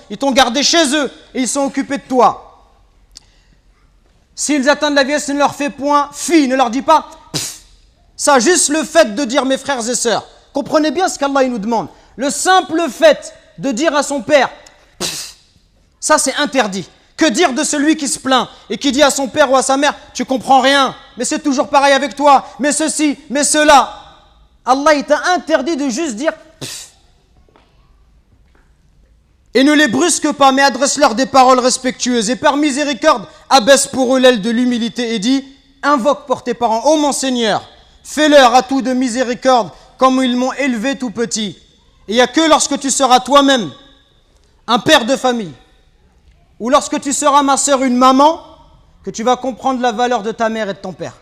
Ils t'ont gardé chez eux et ils sont occupés de toi. S'ils atteignent la vieillesse, ne leur fais point fi, ne leur dis pas pff. Ça, juste le fait de dire mes frères et sœurs. Comprenez bien ce qu'Allah nous demande. Le simple fait de dire à son père pff, ça c'est interdit. Que dire de celui qui se plaint et qui dit à son père ou à sa mère tu comprends rien, mais c'est toujours pareil avec toi, mais ceci, mais cela. Allah il t'a interdit de juste dire pff. Et ne les brusque pas, mais adresse-leur des paroles respectueuses. Et par miséricorde, abaisse pour eux l'aile de l'humilité et dis, invoque pour tes parents, ô mon Seigneur, fais-leur à tout de miséricorde, comme ils m'ont élevé tout petit. Et il n'y a que lorsque tu seras toi-même un père de famille, ou lorsque tu seras ma sœur, une maman, que tu vas comprendre la valeur de ta mère et de ton père.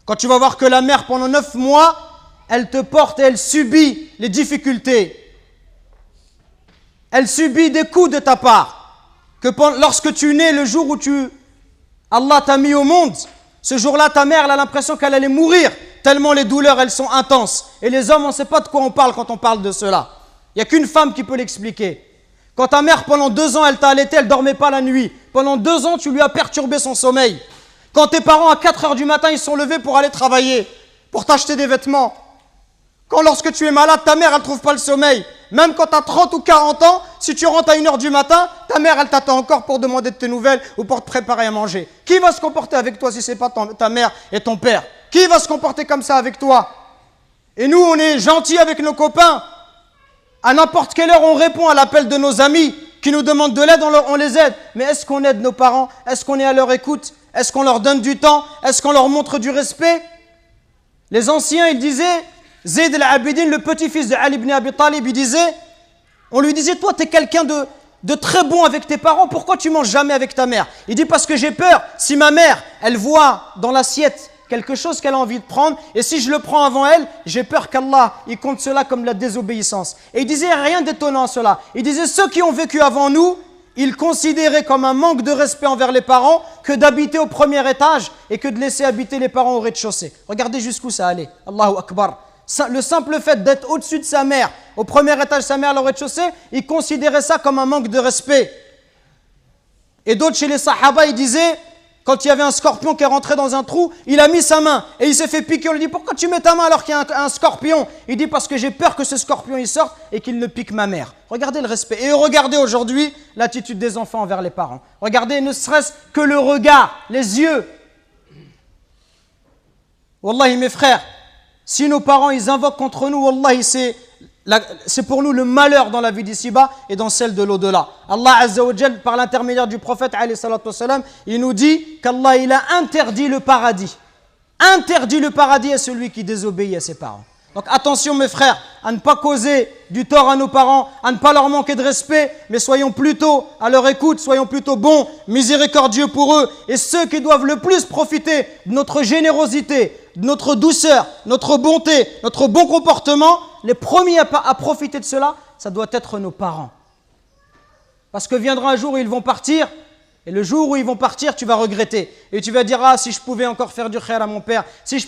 Quand tu vas voir que la mère, pendant 9 mois, elle te porte et elle subit les difficultés. Elle subit des coups de ta part. Que lorsque tu nais, le jour où Allah t'a mis au monde, ce jour-là, ta mère elle a l'impression qu'elle allait mourir, tellement les douleurs, elles sont intenses. Et les hommes, on ne sait pas de quoi on parle quand on parle de cela. Il n'y a qu'une femme qui peut l'expliquer. Quand ta mère, pendant 2 ans, elle t'a allaité, elle ne dormait pas la nuit. Pendant 2 ans, tu lui as perturbé son sommeil. Quand tes parents, à 4 heures du matin, ils sont levés pour aller travailler, pour t'acheter des vêtements. Quand lorsque tu es malade, ta mère, elle ne trouve pas le sommeil. Même quand tu as 30 ou 40 ans, si tu rentres à 1 heure du matin, ta mère, elle t'attend encore pour demander de tes nouvelles ou pour te préparer à manger. Qui va se comporter avec toi si ce n'est pas ta mère et ton père? Qui va se comporter comme ça avec toi? Et nous, on est gentils avec nos copains. À n'importe quelle heure, on répond à l'appel de nos amis qui nous demandent de l'aide, on les aide. Mais est-ce qu'on aide nos parents? Est-ce qu'on est à leur écoute? Est-ce qu'on leur donne du temps? Est-ce qu'on leur montre du respect? Les anciens, ils disaient... Zayd al-Abidin, le petit-fils de Ali ibn Abi Talib, on lui disait, toi, tu es quelqu'un de très bon avec tes parents, pourquoi tu manges jamais avec ta mère? Il dit, parce que j'ai peur, si ma mère, elle voit dans l'assiette quelque chose qu'elle a envie de prendre, et si je le prends avant elle, j'ai peur qu'Allah, il compte cela comme la désobéissance. Et il disait, rien d'étonnant à cela. Il disait, ceux qui ont vécu avant nous, ils considéraient comme un manque de respect envers les parents que d'habiter au premier étage et que de laisser habiter les parents au rez-de-chaussée. Regardez jusqu'où ça allait. Allahu Akbar. Le simple fait d'être au-dessus de sa mère, au premier étage de sa mère, au rez-de-chaussée, il considérait ça comme un manque de respect. Et d'autres chez les sahaba, ils disaient, quand il y avait un scorpion qui est rentré dans un trou, il a mis sa main et il s'est fait piquer. On lui dit, pourquoi tu mets ta main alors qu'il y a un scorpion? Il dit, parce que j'ai peur que ce scorpion il sorte et qu'il ne pique ma mère. Regardez le respect. Et regardez aujourd'hui l'attitude des enfants envers les parents. Regardez ne serait-ce que le regard, les yeux. Wallahi mes frères, si nos parents ils invoquent contre nous, wallahi c'est pour nous le malheur dans la vie d'ici-bas et dans celle de l'au-delà. Allah Azza wa Jal, par l'intermédiaire du prophète alayhi salatu wassalam, il nous dit qu'Allah il a interdit le paradis. Interdit le paradis à celui qui désobéit à ses parents. Donc attention mes frères, à ne pas causer du tort à nos parents, à ne pas leur manquer de respect, mais soyons plutôt à leur écoute, soyons plutôt bons, miséricordieux pour eux. Et ceux qui doivent le plus profiter de notre générosité, de notre douceur, notre bonté, notre bon comportement, les premiers à profiter de cela, ça doit être nos parents. Parce que viendra un jour où ils vont partir, et le jour où ils vont partir, tu vas regretter. Et tu vas dire, ah si je pouvais encore faire du khair à mon père, si je pouvais